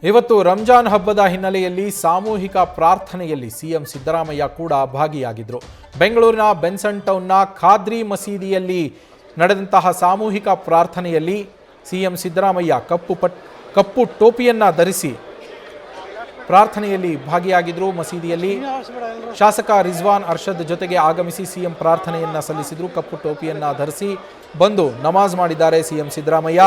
ಇವತ್ತು ರಂಜಾನ್ ಹಬ್ಬದ ಹಿನ್ನೆಲೆಯಲ್ಲಿ ಸಾಮೂಹಿಕ ಪ್ರಾರ್ಥನೆಯಲ್ಲಿ ಸಿಎಂ ಸಿದ್ದರಾಮಯ್ಯ ಕೂಡ ಭಾಗಿಯಾಗಿದ್ದರು. ಬೆಂಗಳೂರಿನ ಬೆನ್ಸನ್ ಟೌನ್ನ ಖಾದ್ರಿ ಮಸೀದಿಯಲ್ಲಿ ನಡೆದಂತಹ ಸಾಮೂಹಿಕ ಪ್ರಾರ್ಥನೆಯಲ್ಲಿ ಸಿಎಂ ಸಿದ್ದರಾಮಯ್ಯ ಕಪ್ಪು ಟೋಪಿಯನ್ನ ಧರಿಸಿ ಪ್ರಾರ್ಥನೆಯಲ್ಲಿ ಭಾಗಿಯಾಗಿದ್ದರು. ಮಸೀದಿಯಲ್ಲಿ ಶಾಸಕ ರಿಜ್ವಾನ್ ಅರ್ಷದ್ ಜೊತೆಗೆ ಆಗಮಿಸಿ ಸಿಎಂ ಪ್ರಾರ್ಥನೆಯನ್ನ ಸಲ್ಲಿಸಿದರು. ಕಪ್ಪು ಟೋಪಿಯನ್ನ ಧರಿಸಿ ಬಂದು ನಮಾಜ್ ಮಾಡಿದ್ದಾರೆ ಸಿಎಂ ಸಿದ್ದರಾಮಯ್ಯ.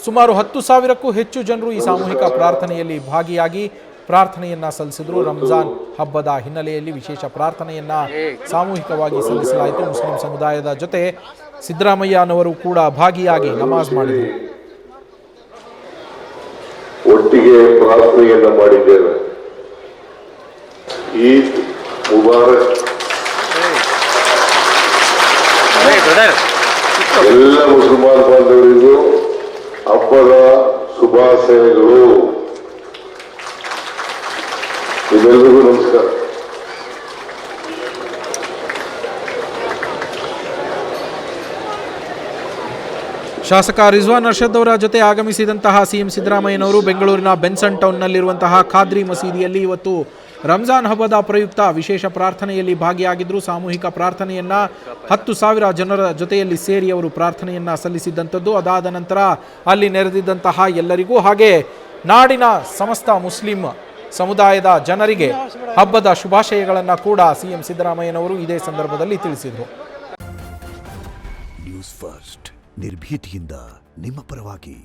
ಸುಮಾರು 10,000ಕ್ಕೂ ಹೆಚ್ಚು ಜನರು ಈ ಸಾಮೂಹಿಕ ಪ್ರಾರ್ಥನೆಯಲ್ಲಿ ಭಾಗಿಯಾಗಿ ಪ್ರಾರ್ಥನೆಯನ್ನ ಸಲ್ಲಿಸಿದರು. ರಂಜಾನ್ ಹಬ್ಬದ ಹಿನ್ನೆಲೆಯಲ್ಲಿ ವಿಶೇಷ ಪ್ರಾರ್ಥನೆಯನ್ನ ಸಾಮೂಹಿಕವಾಗಿ ಸಲ್ಲಿಸಲಾಯಿತು. ಮುಸ್ಲಿಂ ಸಮುದಾಯದ ಜೊತೆ ಸಿದ್ದರಾಮಯ್ಯನವರು ಕೂಡ ಭಾಗಿಯಾಗಿ ನಮಾಜ್ ಮಾಡಿದರು. ಒಟ್ಟಿಗೆ ಪ್ರಾರ್ಥನೆಯನ್ನ ಮಾಡಿದ್ದೇವೆ. ಈದ್ ಮುಬಾರಕ್. ಎಲ್ಲ ಮುಸಲ್ಮಾನ್ ಬಾಂಧವರಿಗೂ ಹಬ್ಬದ ಶುಭಾಶಯಗಳು. ಇದೆಲ್ಲರಿಗೂ ನಮಸ್ಕಾರ. ಶಾಸಕ ರಿಜ್ವಾನ್ ಅರ್ಷದ್ ಅವರ ಜೊತೆ ಆಗಮಿಸಿದಂತಹ ಸಿಎಂ ಸಿದ್ದರಾಮಯ್ಯನವರು ಬೆಂಗಳೂರಿನ ಬೆನ್ಸನ್ ಟೌನ್ನಲ್ಲಿರುವಂತಹ ಖಾದ್ರಿ ಮಸೀದಿಯಲ್ಲಿ ಇವತ್ತು ರಂಜಾನ್ ಹಬ್ಬದ ಪ್ರಯುಕ್ತ ವಿಶೇಷ ಪ್ರಾರ್ಥನೆಯಲ್ಲಿ ಭಾಗಿಯಾಗಿದ್ದರು. ಸಾಮೂಹಿಕ ಪ್ರಾರ್ಥನೆಯನ್ನ 10,000 ಜನರ ಜೊತೆಯಲ್ಲಿ ಸೇರಿ ಅವರು ಪ್ರಾರ್ಥನೆಯನ್ನ ಸಲ್ಲಿಸಿದ್ದಂಥದ್ದು. ಅದಾದ ನಂತರ ಅಲ್ಲಿ ನೆರೆದಿದ್ದಂತಹ ಎಲ್ಲರಿಗೂ ಹಾಗೆ ನಾಡಿನ ಸಮಸ್ತ ಮುಸ್ಲಿಂ ಸಮುದಾಯದ ಜನರಿಗೆ ಹಬ್ಬದ ಶುಭಾಶಯಗಳನ್ನು ಕೂಡ ಸಿಎಂ ಸಿದ್ದರಾಮಯ್ಯನವರು ಇದೇ ಸಂದರ್ಭದಲ್ಲಿ ತಿಳಿಸಿದರು. ನ್ಯೂಸ್ ಫಸ್ಟ್ ನಿರ್ಭೀತಿಯಿಂದ ನಿಮ್ಮ ಪರವಾಗಿ.